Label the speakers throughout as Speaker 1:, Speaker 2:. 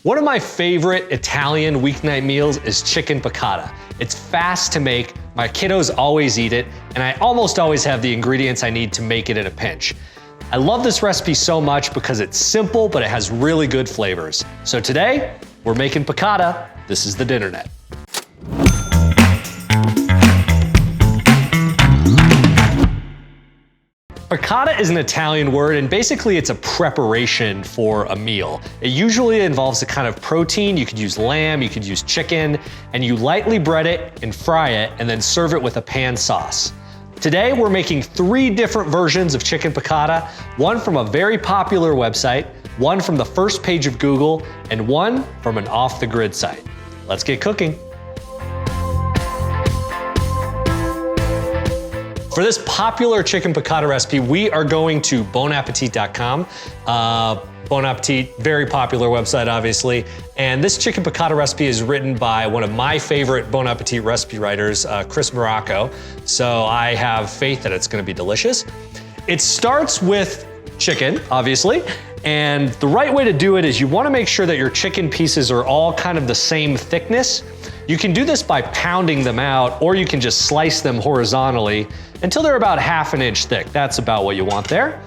Speaker 1: One of my favorite Italian weeknight meals is chicken piccata. It's fast to make, my kiddos always eat it, and I almost always have the ingredients I need to make it in a pinch. I love this recipe so much because it's simple, but it has really good flavors. So today, we're making piccata. This is the Dinnernet. Piccata is an Italian word, and basically it's a preparation for a meal. It usually involves a kind of protein. You could use lamb, you could use chicken, and you lightly bread it and fry it, and then serve it with a pan sauce. Today, we're making 3 different versions of chicken piccata, one from a very popular website, one from the first page of Google, and one from an off-the-grid site. Let's get cooking. For this popular chicken piccata recipe, we are going to bonappetit.com. Bon Appetit, very popular website, obviously. And this chicken piccata recipe is written by one of my favorite Bon Appetit recipe writers, Chris Morocco. So I have faith that it's gonna be delicious. It starts with chicken, obviously. And the right way to do it is you wanna make sure that your chicken pieces are all kind of the same thickness. You can do this by pounding them out, or you can just slice them horizontally until they're about 1/2 inch thick. That's about what you want there.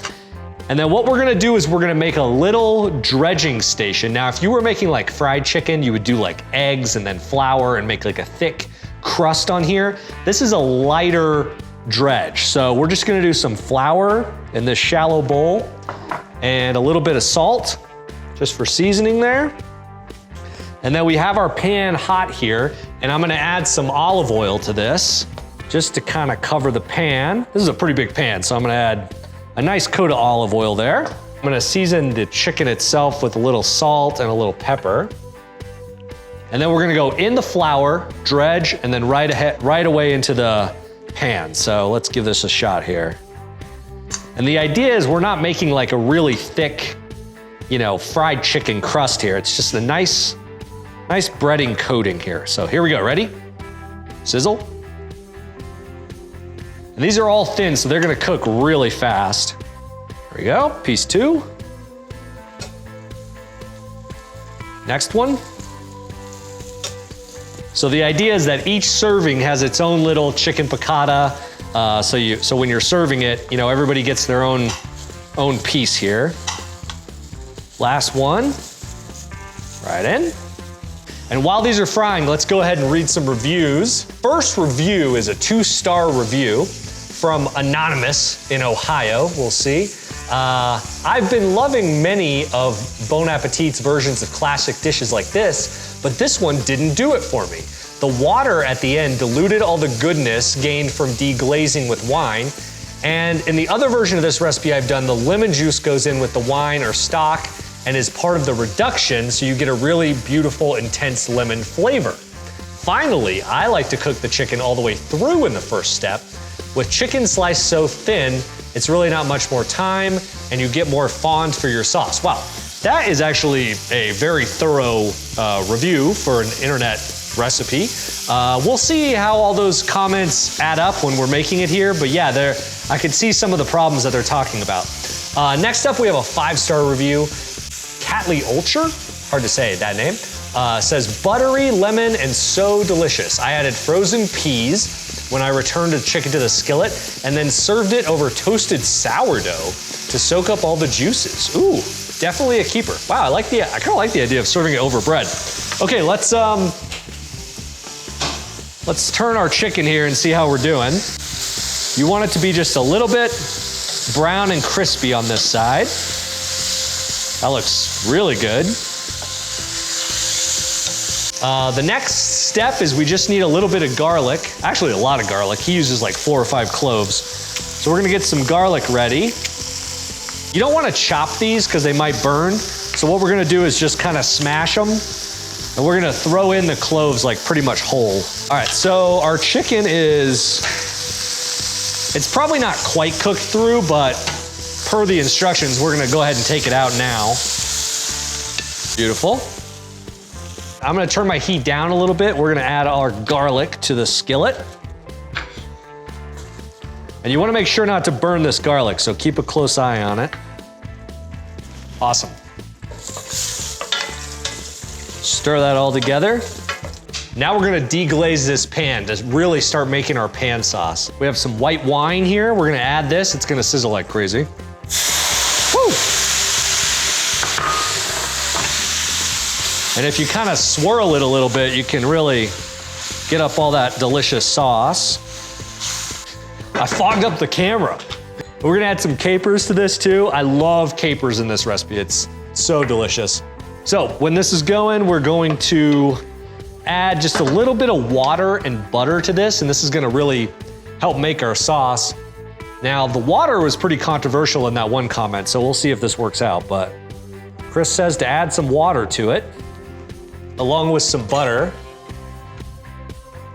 Speaker 1: And then what we're gonna do is we're gonna make a little dredging station. Now, if you were making like fried chicken, you would do like eggs and then flour and make like a thick crust on here. This is a lighter dredge. So we're just gonna do some flour in this shallow bowl and a little bit of salt, just for seasoning there. And then we have our pan hot here, and I'm gonna add some olive oil to this, just to kind of cover the pan. This is a pretty big pan, so I'm gonna add a nice coat of olive oil there. I'm gonna season the chicken itself with a little salt and a little pepper. And then we're gonna go in the flour, dredge, and then right away into the pan. So let's give this a shot here. And the idea is we're not making like a really thick, fried chicken crust here. It's just a nice breading coating here. So here we go, ready? Sizzle. And these are all thin, so they're gonna cook really fast. There we go, piece 2. Next one. So the idea is that each serving has its own little chicken piccata. So when you're serving it, everybody gets their own piece here. Last one, right in. And while these are frying, let's go ahead and read some reviews. First review is a 2-star review from Anonymous in Ohio, we'll see. I've been loving many of Bon Appetit's versions of classic dishes like this, but this one didn't do it for me. The water at the end diluted all the goodness gained from deglazing with wine. And in the other version of this recipe I've done, the lemon juice goes in with the wine or stock and is part of the reduction, so you get a really beautiful, intense lemon flavor. Finally, I like to cook the chicken all the way through in the first step. With chicken sliced so thin, it's really not much more time, and you get more fond for your sauce. Wow, that is actually a very thorough review for an internet recipe. We'll see how all those comments add up when we're making it here, but yeah, I could see some of the problems that they're talking about. Next up, we have a 5-star review. Catley Ulcher, hard to say that name, says buttery, lemon, and so delicious. I added frozen peas when I returned the chicken to the skillet and then served it over toasted sourdough to soak up all the juices. Ooh, definitely a keeper. Wow, I kind of like the idea of serving it over bread. Okay, let's turn our chicken here and see how we're doing. You want it to be just a little bit brown and crispy on this side. That looks really good. The next step is we just need a little bit of garlic, actually a lot of garlic. He uses like 4 or 5 cloves. So we're gonna get some garlic ready. You don't wanna chop these because they might burn. So what we're gonna do is just kind of smash them. And we're gonna throw in the cloves like pretty much whole. All right, so our chicken it's probably not quite cooked through, but per the instructions, we're gonna go ahead and take it out now. Beautiful. I'm gonna turn my heat down a little bit. We're gonna add our garlic to the skillet. And you wanna make sure not to burn this garlic, so keep a close eye on it. Awesome. Stir that all together. Now we're gonna deglaze this pan to really start making our pan sauce. We have some white wine here. We're gonna add this. It's gonna sizzle like crazy. Woo! And if you kind of swirl it a little bit, you can really get up all that delicious sauce. I fogged up the camera. We're gonna add some capers to this too. I love capers in this recipe. It's so delicious. So when this is going, we're going to add just a little bit of water and butter to this, and this is gonna really help make our sauce. Now, the water was pretty controversial in that one comment, so we'll see if this works out, but Chris says to add some water to it, along with some butter.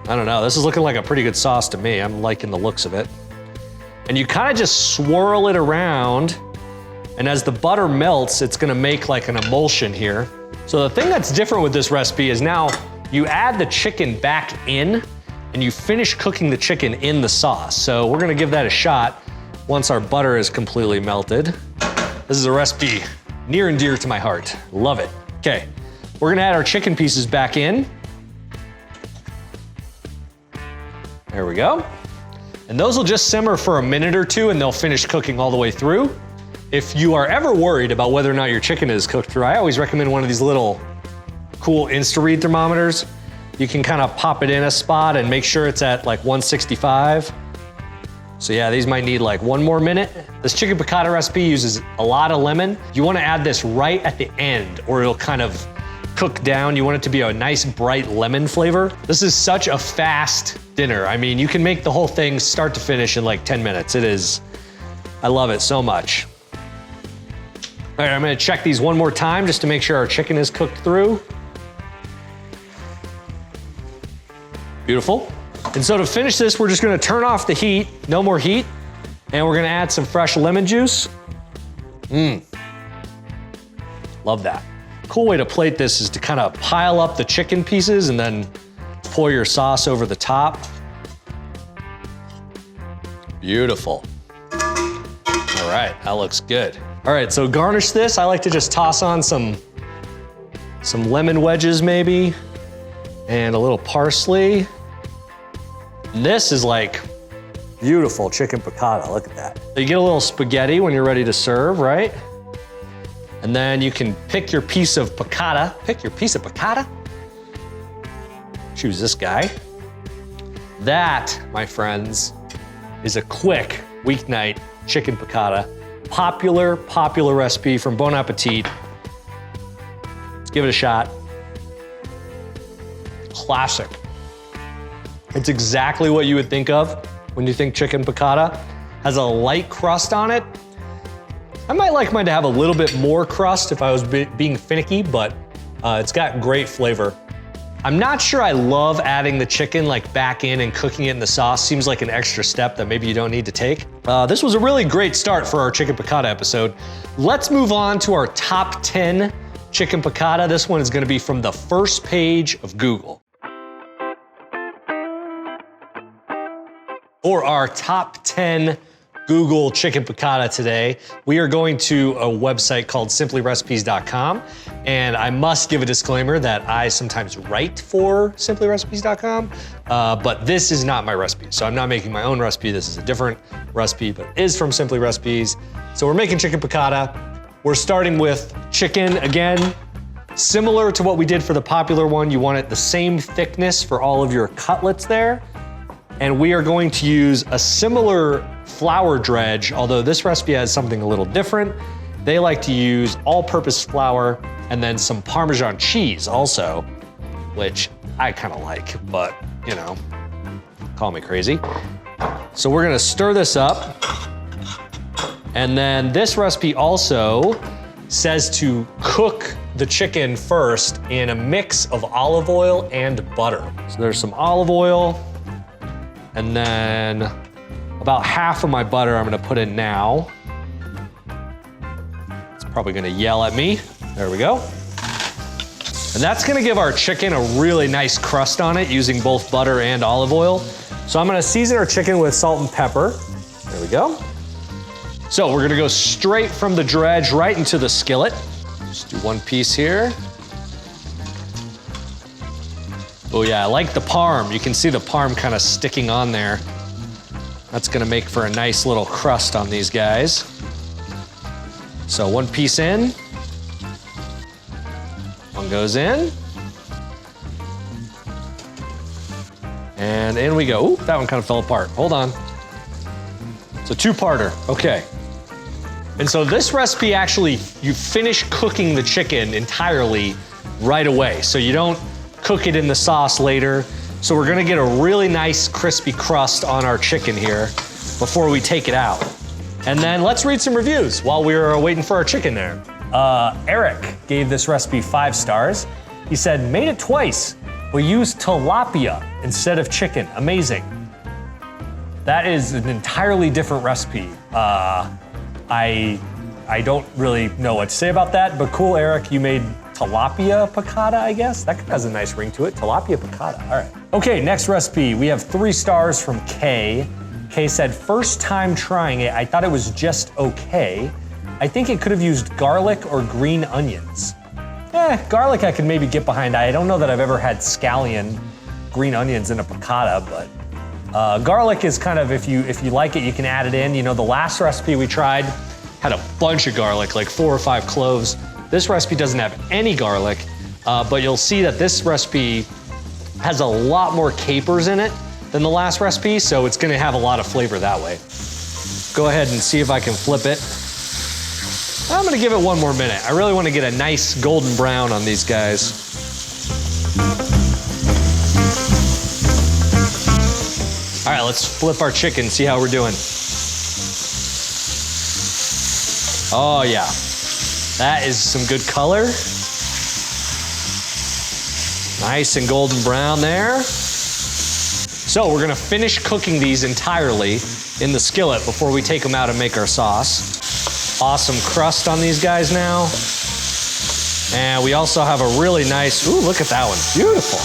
Speaker 1: I don't know, this is looking like a pretty good sauce to me. I'm liking the looks of it. And you kind of just swirl it around, and as the butter melts, it's gonna make like an emulsion here. So the thing that's different with this recipe is now you add the chicken back in, and you finish cooking the chicken in the sauce. So we're gonna give that a shot once our butter is completely melted. This is a recipe near and dear to my heart. Love it. Okay, we're gonna add our chicken pieces back in. There we go. And those will just simmer for a minute or two and they'll finish cooking all the way through. If you are ever worried about whether or not your chicken is cooked through, I always recommend one of these little cool Insta-Read thermometers. You can kind of pop it in a spot and make sure it's at like 165. So yeah, these might need like one more minute. This chicken piccata recipe uses a lot of lemon. You wanna add this right at the end or it'll kind of cook down. You want it to be a nice bright lemon flavor. This is such a fast dinner. I mean, you can make the whole thing start to finish in like 10 minutes. I love it so much. All right, I'm gonna check these one more time just to make sure our chicken is cooked through. Beautiful. And so to finish this, we're just gonna turn off the heat, no more heat, and we're gonna add some fresh lemon juice. Love that. Cool way to plate this is to kind of pile up the chicken pieces and then pour your sauce over the top. Beautiful. All right, that looks good. All right, so garnish this. I like to just toss on some lemon wedges maybe, and a little parsley. And this is like beautiful chicken piccata, look at that. So you get a little spaghetti when you're ready to serve, right? And then you can pick your piece of piccata. Pick your piece of piccata? Choose this guy. That, my friends, is a quick weeknight chicken piccata. Popular recipe from Bon Appetit. Let's give it a shot. Classic. It's exactly what you would think of when you think chicken piccata. Has a light crust on it. I might like mine to have a little bit more crust if I was being finicky, but it's got great flavor. I'm not sure I love adding the chicken like back in and cooking it in the sauce. Seems like an extra step that maybe you don't need to take. This was a really great start for our chicken piccata episode. Let's move on to our top 10 chicken piccata. This one is gonna be from the first page of Google. For our top 10 Google chicken piccata today, we are going to a website called simplyrecipes.com. And I must give a disclaimer that I sometimes write for simplyrecipes.com, but this is not my recipe. So I'm not making my own recipe. This is a different recipe, but it is from Simply Recipes. So we're making chicken piccata. We're starting with chicken again. Similar to what we did for the popular one, you want it the same thickness for all of your cutlets there. And we are going to use a similar flour dredge, although this recipe has something a little different. They like to use all-purpose flour and then some Parmesan cheese also, which I kind of like, but you know, call me crazy. So we're gonna stir this up. And then this recipe also says to cook the chicken first in a mix of olive oil and butter. So there's some olive oil, and then about half of my butter I'm gonna put in now. It's probably gonna yell at me. There we go. And that's gonna give our chicken a really nice crust on it using both butter and olive oil. So I'm gonna season our chicken with salt and pepper. There we go. So we're gonna go straight from the dredge right into the skillet. Just do one piece here. Oh yeah, I like the parm. You can see the parm kind of sticking on there. That's gonna make for a nice little crust on these guys. So one piece in. One goes in. And in we go. Ooh, that one kind of fell apart. Hold on. It's a two-parter, okay. And so this recipe actually, you finish cooking the chicken entirely right away. So you don't cook it in the sauce later. So we're gonna get a really nice crispy crust on our chicken here before we take it out. And then let's read some reviews while we were waiting for our chicken there. Eric gave this recipe 5 stars. He said, made it twice. We used tilapia instead of chicken, amazing. That is an entirely different recipe. I don't really know what to say about that, but cool, Eric, you made tilapia piccata, I guess? That has a nice ring to it, tilapia piccata, all right. Okay, next recipe, we have 3 stars from Kay. Kay said, first time trying it, I thought it was just okay. I think it could have used garlic or green onions. Garlic I could maybe get behind. I don't know that I've ever had scallion green onions in a piccata, but garlic is kind of, if you like it, you can add it in. You know, the last recipe we tried had a bunch of garlic, like 4 or 5 cloves. This recipe doesn't have any garlic, but you'll see that this recipe has a lot more capers in it than the last recipe, so it's gonna have a lot of flavor that way. Go ahead and see if I can flip it. I'm gonna give it 1 more minute. I really wanna get a nice golden brown on these guys. All right, let's flip our chicken, see how we're doing. Oh yeah, that is some good color. Nice and golden brown there. So we're gonna finish cooking these entirely in the skillet before we take them out and make our sauce. Awesome crust on these guys now. And we also have a really nice, ooh, look at that one, beautiful.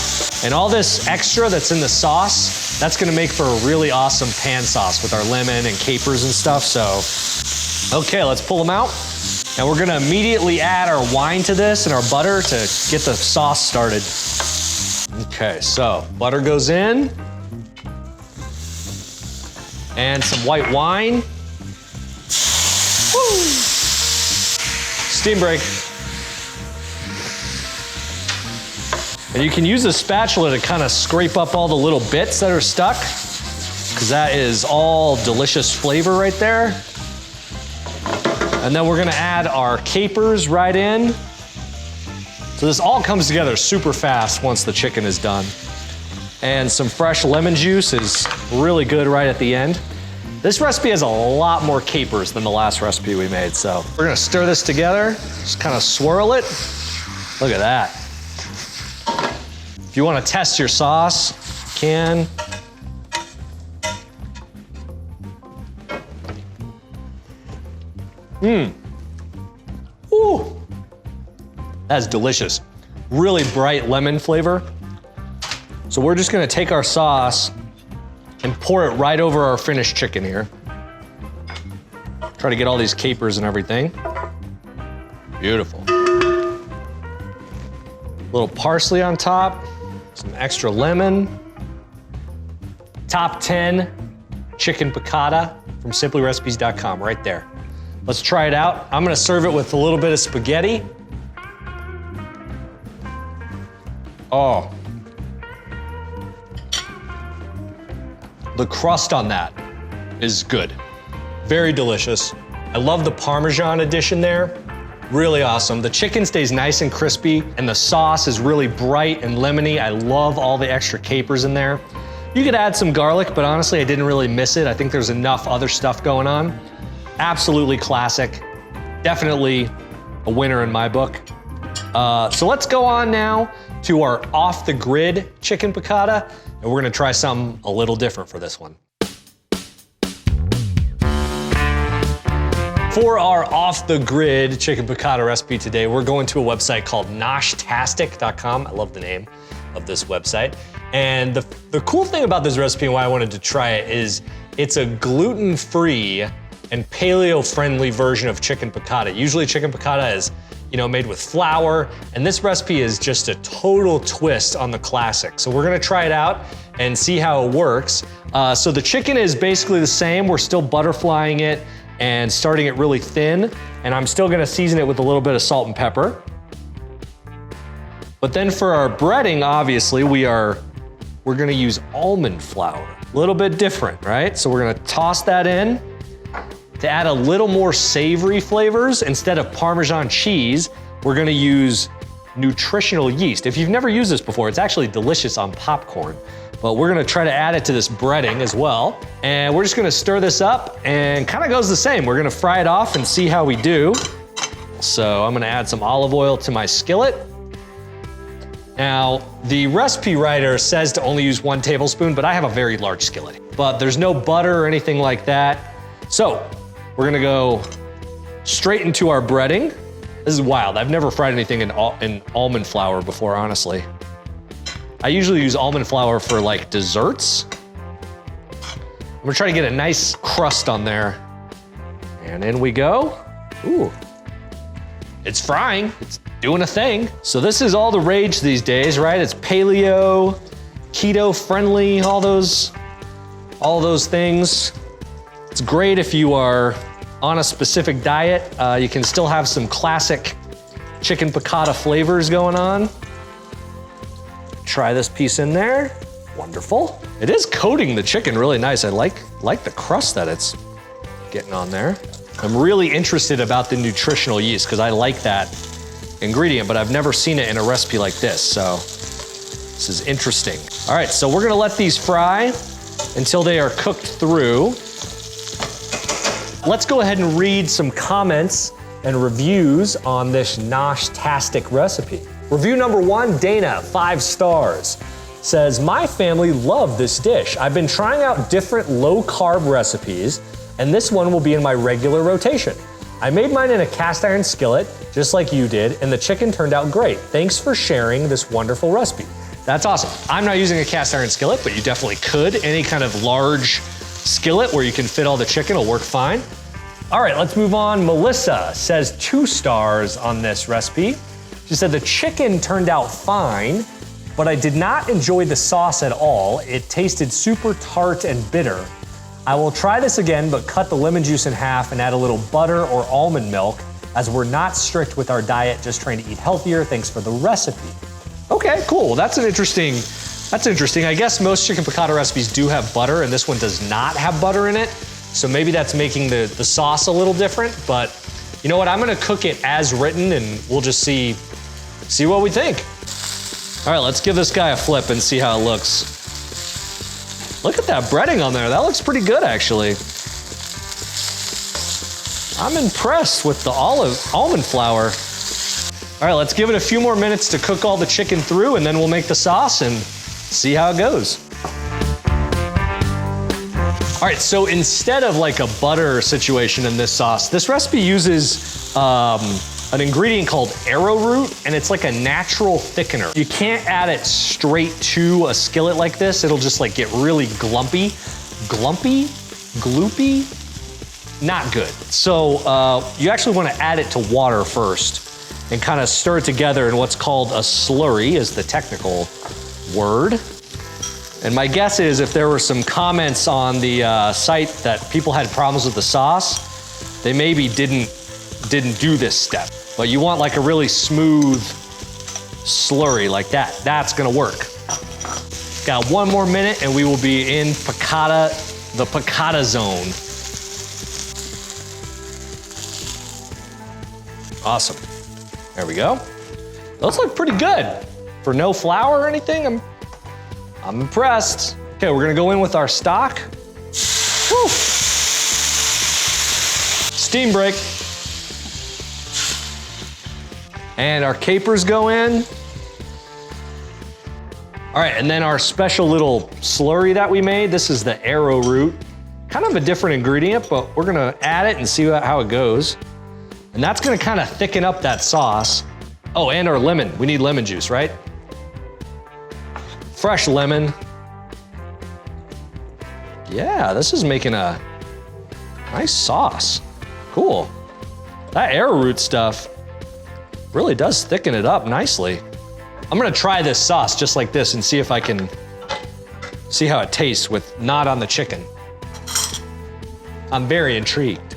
Speaker 1: And all this extra that's in the sauce, that's gonna make for a really awesome pan sauce with our lemon and capers and stuff, so. Okay, let's pull them out. And we're gonna immediately add our wine to this and our butter to get the sauce started. Okay, so butter goes in. And some white wine. Woo! Steam break. And you can use a spatula to kind of scrape up all the little bits that are stuck, because that is all delicious flavor right there. And then we're gonna add our capers right in. So this all comes together super fast once the chicken is done. And some fresh lemon juice is really good right at the end. This recipe has a lot more capers than the last recipe we made, so we're gonna stir this together, just kind of swirl it. Look at that. If you wanna test your sauce, you can. Ooh. That's delicious. Really bright lemon flavor. So we're just gonna take our sauce and pour it right over our finished chicken here. Try to get all these capers and everything. Beautiful. A little parsley on top, some extra lemon. Top 10 chicken piccata from simplyrecipes.com right there. Let's try it out. I'm gonna serve it with a little bit of spaghetti. Oh. The crust on that is good. Very delicious. I love the Parmesan addition there. Really awesome. The chicken stays nice and crispy, and the sauce is really bright and lemony. I love all the extra capers in there. You could add some garlic, but honestly, I didn't really miss it. I think there's enough other stuff going on. Absolutely classic. Definitely a winner in my book. So let's go on now to our off-the-grid chicken piccata, and we're gonna try something a little different for this one. For our off-the-grid chicken piccata recipe today, we're going to a website called noshtastic.com. I love the name of this website. And the cool thing about this recipe and why I wanted to try it is it's a gluten-free and paleo-friendly version of chicken piccata. Usually chicken piccata is made with flour. And this recipe is just a total twist on the classic. So we're gonna try it out and see how it works. So the chicken is basically the same. We're still butterflying it and starting it really thin. And I'm still gonna season it with a little bit of salt and pepper. But then for our breading, obviously, we're gonna use almond flour. A little bit different, right? So we're gonna toss that in. To add a little more savory flavors, instead of Parmesan cheese, we're gonna use nutritional yeast. If you've never used this before, it's actually delicious on popcorn. But we're gonna try to add it to this breading as well. And we're just gonna stir this up, and kind of goes the same. We're gonna fry it off and see how we do. So I'm gonna add some olive oil to my skillet. Now, the recipe writer says to only use 1 tablespoon, but I have a very large skillet. But there's no butter or anything like that. So, we're gonna go straight into our breading. This is wild. I've never fried anything in almond flour before, honestly. I usually use almond flour for like desserts. I'm gonna try to get a nice crust on there. And in we go. Ooh, it's frying, it's doing a thing. So this is all the rage these days, right? It's paleo, keto friendly, all those things. It's great if you are on a specific diet. You can still have some classic chicken piccata flavors going on. Try this piece in there. Wonderful. It is coating the chicken really nice. I like the crust that it's getting on there. I'm really interested about the nutritional yeast because I like that ingredient, but I've never seen it in a recipe like this, so this is interesting. All right, so we're gonna let these fry until they are cooked through. Let's go ahead and read some comments and reviews on this nosh-tastic recipe. Review number 1, Dana, 5 stars, says, my family love this dish. I've been trying out different low-carb recipes, and this one will be in my regular rotation. I made mine in a cast iron skillet, just like you did, and the chicken turned out great. Thanks for sharing this wonderful recipe. That's awesome. I'm not using a cast iron skillet, but you definitely could. Any kind of large skillet where you can fit all the chicken will work fine. All right, let's move on. Melissa says 2 stars on this recipe. She said the chicken turned out fine, but I did not enjoy the sauce at all. It tasted super tart and bitter. I will try this again, but cut the lemon juice in half and add a little butter or almond milk, as we're not strict with our diet, just trying to eat healthier. Thanks for the recipe. Okay, cool. That's interesting. I guess most chicken piccata recipes do have butter, and this one does not have butter in it. So maybe that's making the sauce a little different, but you know what? I'm gonna cook it as written and we'll just see what we think. All right, let's give this guy a flip and see how it looks. Look at that breading on there. That looks pretty good, actually. I'm impressed with the almond flour. All right, let's give it a few more minutes to cook all the chicken through, and then we'll make the sauce and see how it goes. All right, so instead of like a butter situation in this sauce, this recipe uses an ingredient called arrowroot, and it's like a natural thickener. You can't add it straight to a skillet like this. It'll just like get really glumpy. Gloopy? Not good. So you actually wanna add it to water first and kind of stir it together in what's called a slurry, is the technical word. And my guess is if there were some comments on the site that people had problems with the sauce, they maybe didn't do this step. But you want like a really smooth slurry like that. That's gonna work. Got 1 more minute and we will be in piccata, the piccata zone. Awesome. There we go. Those look pretty good. For no flour or anything, I'm impressed. Okay, we're gonna go in with our stock. Woo. Steam break. And our capers go in. All right, and then our special little slurry that we made, this is the arrowroot. Kind of a different ingredient, but we're gonna add it and see how it goes. And that's gonna kind of thicken up that sauce. Oh, and our lemon, we need lemon juice, right? Fresh lemon. Yeah, this is making a nice sauce. Cool. That arrowroot stuff, Really does thicken it up nicely. I'm gonna try this sauce just like this and see if I can see how it tastes with not on the chicken. I'm very intrigued.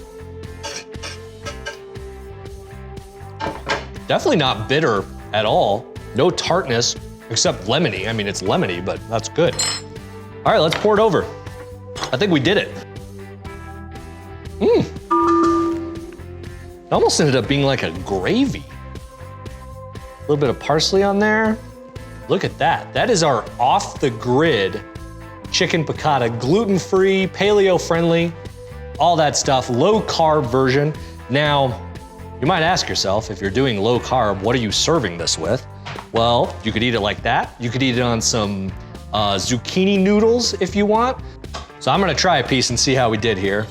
Speaker 1: Definitely not bitter at all. No tartness, except lemony. I mean, it's lemony, but that's good. All right, let's pour it over. I think we did it. It almost ended up being like a gravy. A little bit of parsley on there. Look at that. That is our off-the-grid chicken piccata, gluten-free, paleo-friendly, all that stuff, low-carb version. Now, you might ask yourself, if you're doing low-carb, what are you serving this with? Well, you could eat it like that. You could eat it on some zucchini noodles if you want. So I'm gonna try a piece and see how we did here.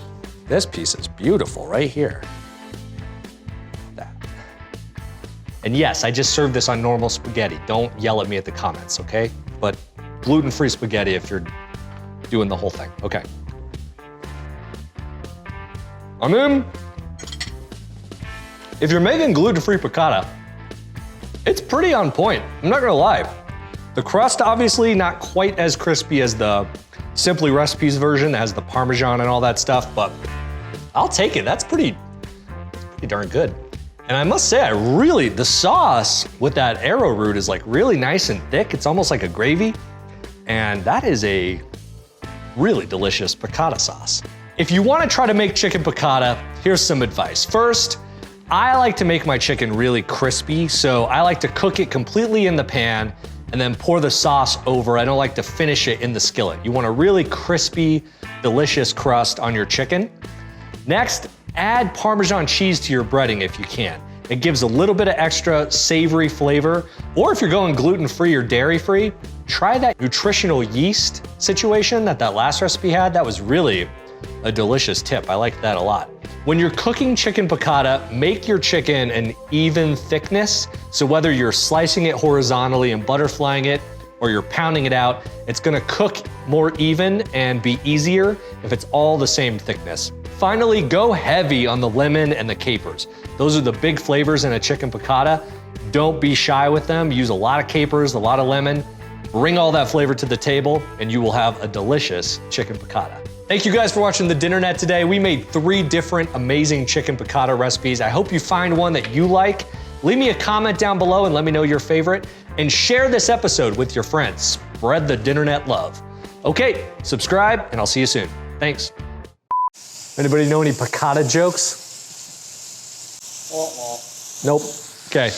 Speaker 1: This piece is beautiful right here. That. And yes, I just served this on normal spaghetti. Don't yell at me at the comments, okay? But gluten-free spaghetti if you're doing the whole thing. Okay. I mean, if you're making gluten-free piccata, it's pretty on point. I'm not gonna lie. The crust, obviously not quite as crispy as the Simply Recipes version, that has the Parmesan and all that stuff, but I'll take it. That's pretty darn good. And I must say, the sauce with that arrowroot is like really nice and thick. It's almost like a gravy. And that is a really delicious piccata sauce. If you wanna try to make chicken piccata, here's some advice. First, I like to make my chicken really crispy, so I like to cook it completely in the pan and then pour the sauce over. I don't like to finish it in the skillet. You want a really crispy, delicious crust on your chicken. Next, add Parmesan cheese to your breading if you can. It gives a little bit of extra savory flavor. Or if you're going gluten-free or dairy-free, try that nutritional yeast situation that last recipe had. That was really a delicious tip. I like that a lot. When you're cooking chicken piccata, make your chicken an even thickness. So whether you're slicing it horizontally and butterflying it, or you're pounding it out, it's gonna cook more even and be easier if it's all the same thickness. Finally, go heavy on the lemon and the capers. Those are the big flavors in a chicken piccata. Don't be shy with them. Use a lot of capers, a lot of lemon. Bring all that flavor to the table and you will have a delicious chicken piccata. Thank you guys for watching the Dinnernet today. We made 3 different amazing chicken piccata recipes. I hope you find one that you like. Leave me a comment down below and let me know your favorite. And share this episode with your friends. Spread the Dinnernet love. Okay, subscribe and I'll see you soon. Thanks. Anybody know any piccata jokes? Nope. Okay.